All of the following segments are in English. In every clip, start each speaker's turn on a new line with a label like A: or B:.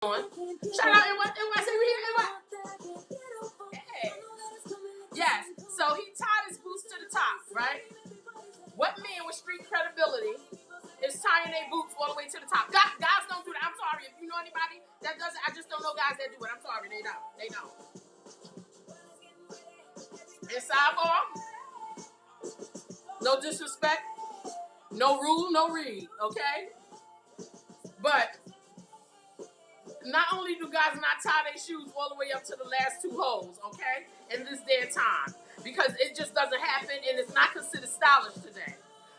A: Shout out NY, say we here, NY. Hey. Yes, so he tied his boots to the top, right? What man with street credibility is tying their boots all the way to the top? Guys don't do that. I'm sorry. If you know anybody that does it, I just don't know guys that do it. I'm sorry. They don't. They don't. And sidebar, no disrespect, no rule, no read, okay? But not only do guys not tie their shoes all the way up to the last two holes, okay, in this day and time, because it just doesn't happen and it's not considered stylish today,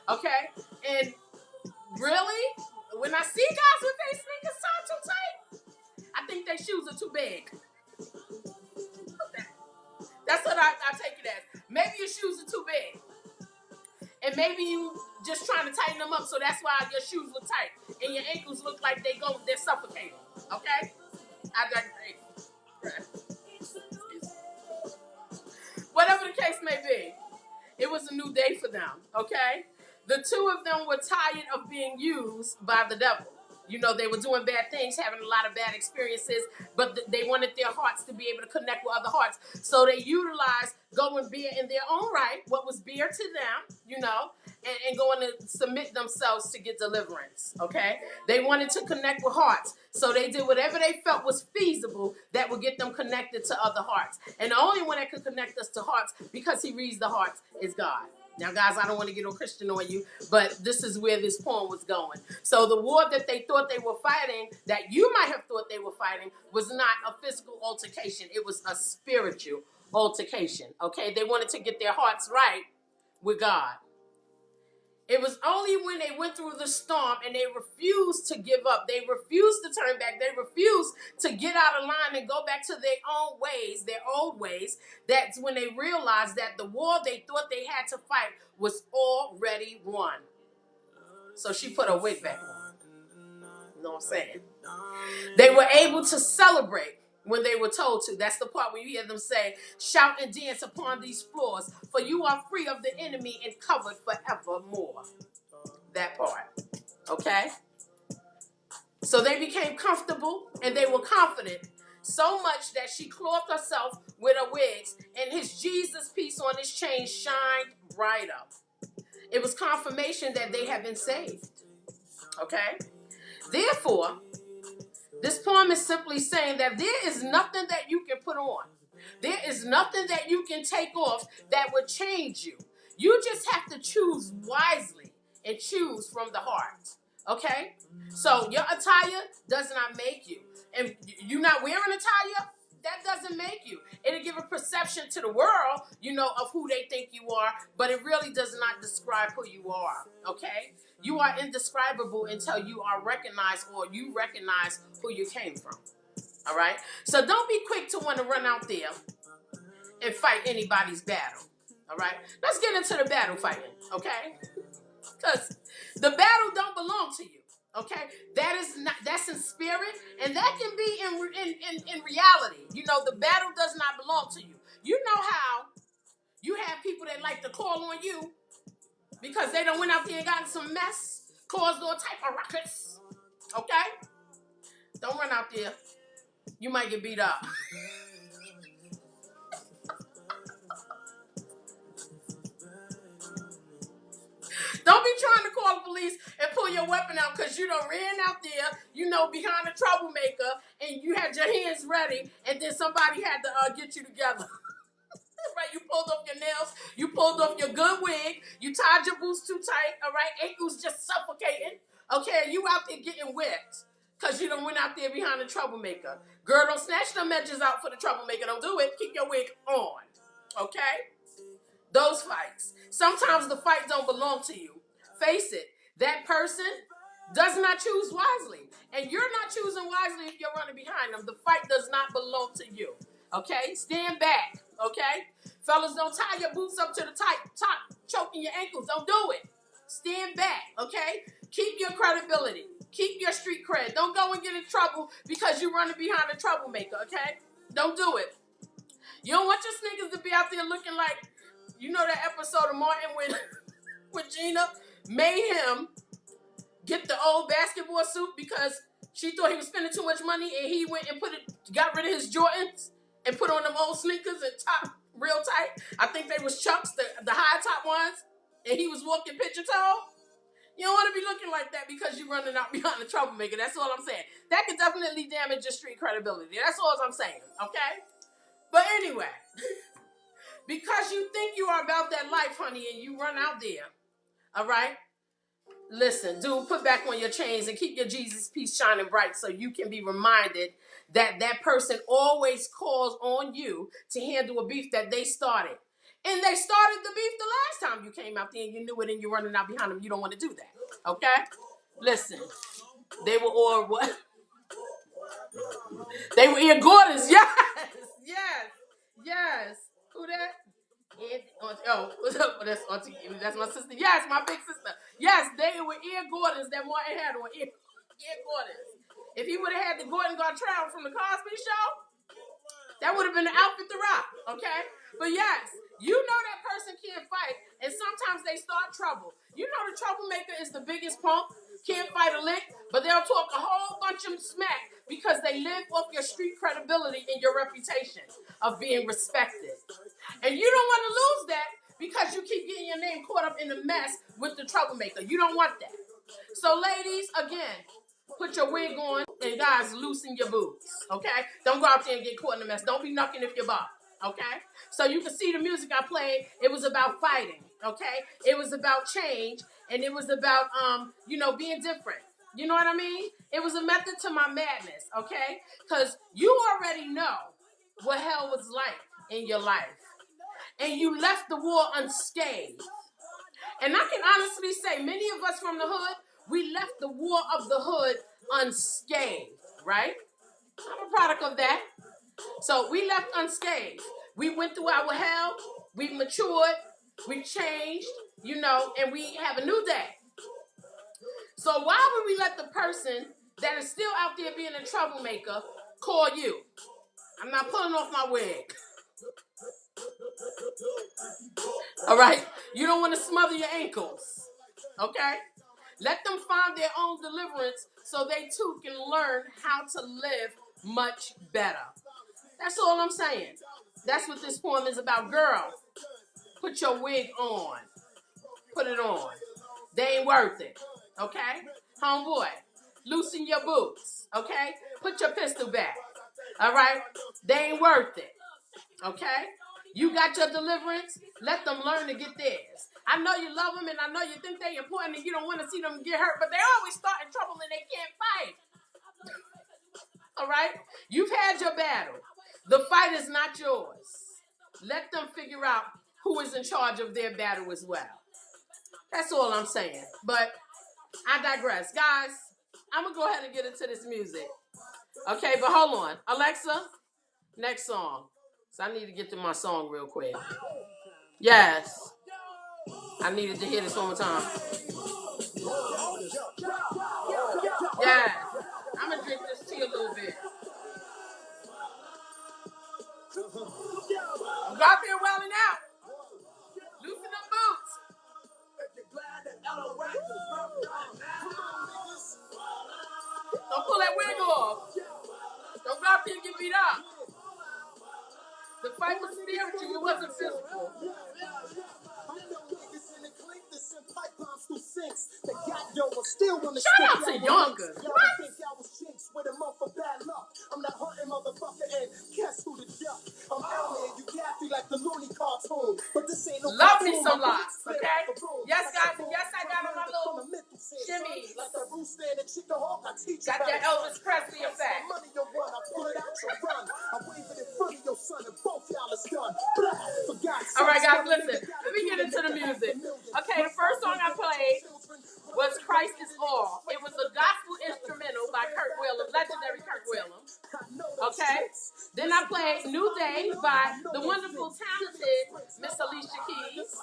A: okay? And really, when I see guys with their sneakers tied too tight, I think their shoes are too big. That's what I take it as. Maybe your shoes are too big. And maybe you just trying to tighten them up, so that's why your shoes look tight and your ankles look like they're suffocating. Okay? I digress. Whatever the case may be, it was a new day for them. Okay? The two of them were tired of being used by the devil. You know, they were doing bad things, having a lot of bad experiences, but they wanted their hearts to be able to connect with other hearts. So they utilized going beer in their own right, what was beer to them, you know, and going to submit themselves to get deliverance, okay? They wanted to connect with hearts. So they did whatever they felt was feasible that would get them connected to other hearts. And the only one that could connect us to hearts, because he reads the hearts, is God. Now, guys, I don't want to get all Christian on you, but this is where this poem was going. So the war that they thought they were fighting, that you might have thought they were fighting, was not a physical altercation. It was a spiritual altercation, okay? They wanted to get their hearts right with God. It was only when they went through the storm and they refused to give up. They refused to turn back. They refused to get out of line and go back to their own ways, their old ways. That's when they realized that the war they thought they had to fight was already won. So she put her wig back on. You know what I'm saying? They were able to celebrate when they were told to. That's the part where you hear them say, shout and dance upon these floors, for you are free of the enemy and covered forevermore. That part. Okay? So they became comfortable and they were confident, so much that she clothed herself with her wigs and his Jesus piece on his chain shined brighter. It was confirmation that they had been saved. Okay? Therefore, this poem is simply saying that there is nothing that you can put on. There is nothing that you can take off that would change you. You just have to choose wisely and choose from the heart. Okay? So your attire does not make you. And you not wearing attire, that doesn't make you. It'll give a perception to the world, you know, of who they think you are, but it really does not describe who you are. Okay? You are indescribable until you are recognized or you recognize who you came from. All right? So don't be quick to want to run out there and fight anybody's battle. All right? Let's get into the battle fighting, okay? Because the battle don't belong to you. Okay? That's in spirit, and that can be in reality. You know, the battle does not belong to you. You know how you have people that like to call on you because they done went out there and got in some mess, caused all type of ruckus. Okay? Don't run out there. You might get beat up. Don't be trying to call the police and pull your weapon out because you done ran out there, you know, behind a troublemaker, and you had your hands ready, and then somebody had to get you together. Right, you pulled off your nails, you pulled off your good wig, you tied your boots too tight, all right, ankles just suffocating, okay, you out there getting wet because you done went out there behind a troublemaker. Girl, don't snatch them edges out for the troublemaker, don't do it, keep your wig on, okay? Those fights. Sometimes the fight don't belong to you. Face it, that person does not choose wisely, and you're not choosing wisely if you're running behind them. The fight does not belong to you, okay? Stand back. Okay? Fellas, don't tie your boots up to the top, choking your ankles. Don't do it. Stand back, okay? Keep your credibility. Keep your street cred. Don't go and get in trouble because you're running behind a troublemaker, okay? Don't do it. You don't want your sneakers to be out there looking like, you know that episode of Martin when Gina made him get the old basketball suit because She thought he was spending too much money, and he went and got rid of his Jordans and put on them old sneakers and top real tight. I think they was Chucks, the high top ones, and he was walking picture toe. You don't want to be looking like that because you're running out behind the troublemaker. That's all I'm saying. That could definitely damage your street credibility. That's all I'm saying, okay? But anyway, because you think you are about that life, honey, and you run out there, all right? Listen, dude, put back on your chains and keep your Jesus peace shining bright so you can be reminded that that person always calls on you to handle a beef that they started. And they started the beef the last time you came out there and you knew it and you're running out behind them. You don't want to do that, okay? Listen, they were all what? They were Ian Gordon's. Yes, yes, yes. Who that? That's my sister. Yes, my big sister. Yes, they were ear Gordons that Martin had on. Ear Gordons. If he would have had the Gordon Gartrell from the Cosby Show, that would have been the outfit to rock, okay? But yes, you know that person can't fight, and sometimes they start trouble. You know the troublemaker is the biggest punk, can't fight a lick, but they'll talk a whole bunch of smack because they live off your street credibility and your reputation of being respected. And you don't want to lose that because you keep getting your name caught up in the mess with the troublemaker. You don't want that. So ladies, again, put your wig on and guys, loosen your boots, okay? Don't go out there and get caught in the mess. Don't be knocking if you're bob, okay? So you can see the music I played. It was about fighting, okay? It was about change, and it was about, being different. You know what I mean? It was a method to my madness, okay? Because you already know what hell was like in your life. And you left the war unscathed. And I can honestly say, many of us from the hood, we left the war of the hood unscathed, right? I'm a product of that. So we left unscathed. We went through our hell, we matured, we changed, and we have a new day. So why would we let the person that is still out there being a troublemaker call you? I'm not pulling off my wig. All right? You don't want to smother your ankles. Okay? Let them find their own deliverance so they too can learn how to live much better. That's all I'm saying. That's what this poem is about. Girl, put your wig on. Put it on. They ain't worth it. Okay? Homeboy, loosen your boots. Okay? Put your pistol back. All right? They ain't worth it. Okay? You got your deliverance. Let them learn to get theirs. I know you love them and I know you think they're important and you don't want to see them get hurt, but they always start in trouble and they can't fight. All right? You've had your battle. The fight is not yours. Let them figure out who is in charge of their battle as well. That's all I'm saying. But I digress. Guys, I'm going to go ahead and get into this music. Okay, but hold on. Alexa, next song. So I need to get to my song real quick. Yes. I needed to hear this one more time. Yes. I'm going to drink this tea a little bit. I'm out there wilding out. Loosen them boots. Don't pull that wig off. Don't go out there and get beat up. The fight was spiritual, it wasn't physical. Shout out to Yonkers. What? I'm not hurting motherfucker and guess who the duck? I'm out here, you gaffy like the loony cartoon. But this ain't no love me some lots, okay? Yes, guys, and yes, I got on my little shimmies. Got that Elvis Presley effect. Alright, guys, listen. Let me get into the music. Okay, the first song I played was Christ is All. It was a gospel instrumental by Kirk Whalum, legendary Kirk Whalum. Okay? Then I played New Day by the wonderful, talented Miss Alicia Keys.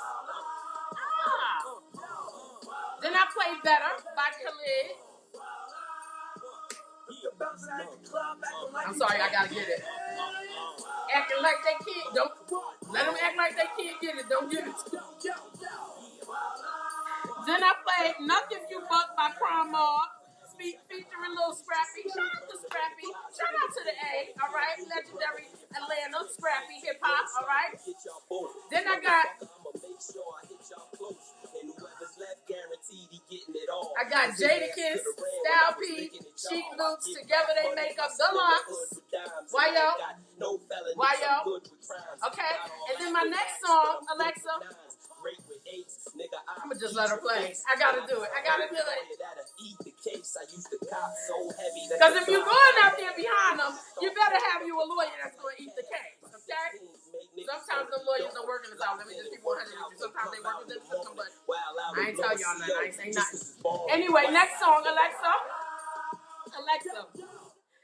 A: Then I played Better by Khalid. I'm sorry, I gotta get it. Acting like they can't, don't let them act like they can't get it, don't give it to them. Then I played Nothing You Buck by Crime Mob. featuring Lil Scrappy. Shout out to Scrappy. Shout out to the A, all right? Legendary Atlanta, Scrappy hip hop, all right? Then I got Jadakiss, Style P, Cheek Loops, Together They Make Up Deluxe. Why yo? Why yo? Okay, and then my next song, Alexa. I'ma just let her play. I gotta do it. Because if you're going out there behind them, you better have you a lawyer that's gonna eat the cake. Okay? Sometimes the lawyers don't work in the South. Let me just be 100 with you. Sometimes they work with them system, but I ain't tell y'all nothing. I ain't say nothing. Anyway, next song, Alexa.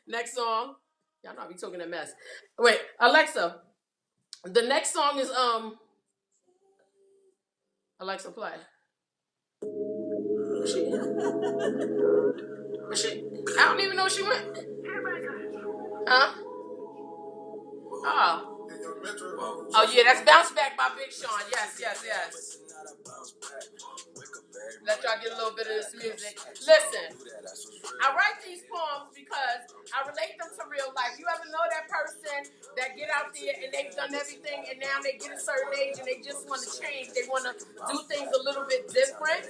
A: Next song. Y'all know I be talking a mess. Wait, Alexa. The next song is Alexa, play. Where's she? I don't even know where she went. Huh? Oh yeah, that's Bounce Back by Big Sean. Yes. Let y'all get a little bit of this music. Listen, I write these poems because I relate them to real life. You ever know that person that get out there and they've done everything and now they get a certain age and they just want to change. They want to do things a little bit different.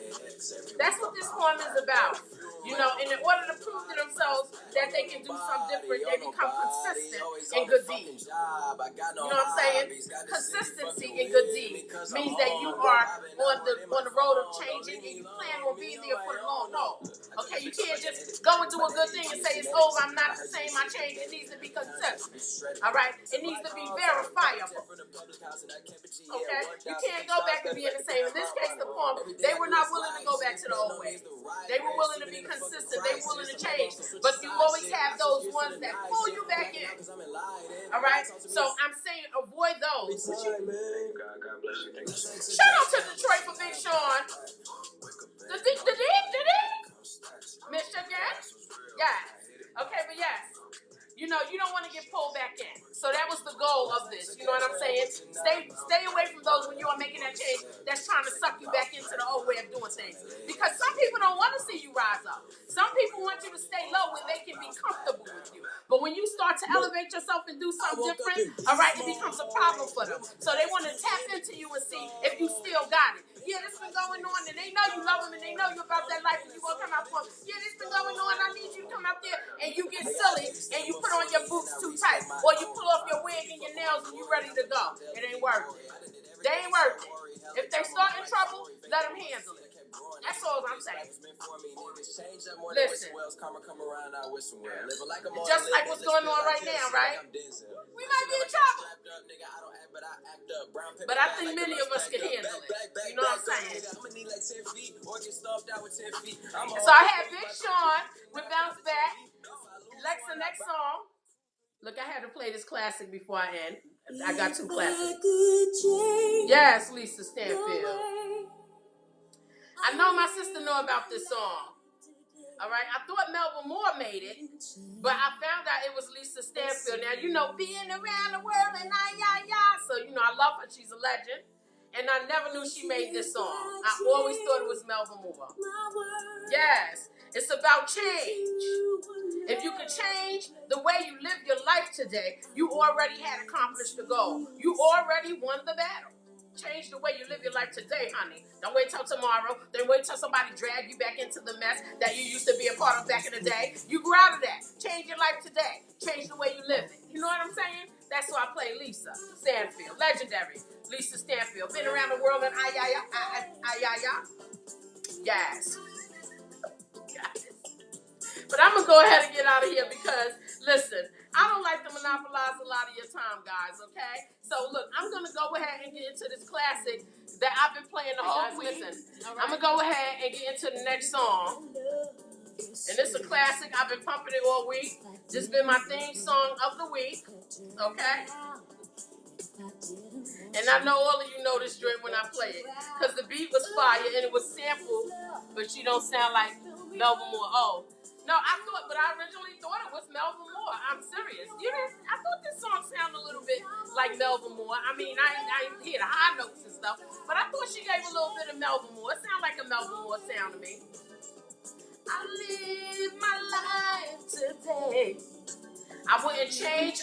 A: That's what this poem is about. You know, and in order to prove to themselves that they can do something different, they become consistent in good deeds. You know what I'm saying? Consistency in good deeds means that you are on the road of changing and you plan on being there for the long haul. Okay, you can't just go and do a good thing and say it's over, I'm not the same, I changed. It needs to be consistent. All right? It needs to be verifiable. Okay? You can't go back to being the same. In this case, the poem, they were not willing to go back to the old ways. They were willing to be consistent. They were willing to change. But you always have those ones that pull you back in. All right? So I'm saying avoid those. Shout out to Detroit for Big Sean. The Mr. Yes. Okay, but yes. You know, you don't want to get pulled back in. So that was the goal of this. You know what I'm saying? Stay away from those when you are making that change that's trying to suck you back into the old way of doing things. Because some people don't want to see you rise up. Some people want you to stay low where they can be comfortable with you. But when you start to elevate yourself and do something different, all right, it becomes a problem for them. So they want to tap into you and see if you still got it. Yeah, this been going on, and they know you love them, and they know you about that life, and you gonna come out for them. Yeah, this been going on, I need you to come out there, and you get silly, and you put on your boots too tight, or you pull off your wig and your nails, and you ready to go. It ain't worth it. They ain't worth it. If they start in trouble, let them handle it. That's all I'm saying. Listen, just like what's going on right now, right? We might be in trouble. But I think many of us can handle it. You know what I'm saying? So I had Big Sean with Bounce Back. Alexa, next song. Look, I had to play this classic before I end. I got two classics. Yes, Lisa Stanfield. I know my sister know about this song. All right, I thought Melvin Moore made it, but I found out it was Lisa Stanfield. Now, you know, being around the world and so, you know, I love her. She's a legend. And I never knew she made this song. I always thought it was Melvin Moore. Yes, it's about change. If you could change the way you live your life today, you already had accomplished the goal. You already won the battle. Change the way you live your life today, honey. Don't wait till tomorrow. Don't wait till somebody drag you back into the mess that you used to be a part of back in the day. You grew out of that. Change your life today. Change the way you live it. You know what I'm saying? That's why I play Lisa Stanfield. Legendary Lisa Stanfield. Been around the world and yes. But I'm going to go ahead and get out of here because, listen, I don't like to monopolize a lot of your time, guys, okay? So, look, I'm going to go ahead and get into this classic that I've been playing the whole week. Listen, right. I'm going to go ahead and get into the next song. And it's a classic. I've been pumping it all week. This has been my theme song of the week, okay? And I know all of you know this joint when I play it because the beat was fire and it was sampled, but she don't sound like Melvin Moore. Oh. No, but I originally thought it was Melvin Moore. I'm serious. I thought this song sounded a little bit like Melvin Moore. I mean, I hear the high notes and stuff, but I thought she gave a little bit of Melvin Moore. It sounded like a Melvin Moore sound to me. I live my life today. I wouldn't change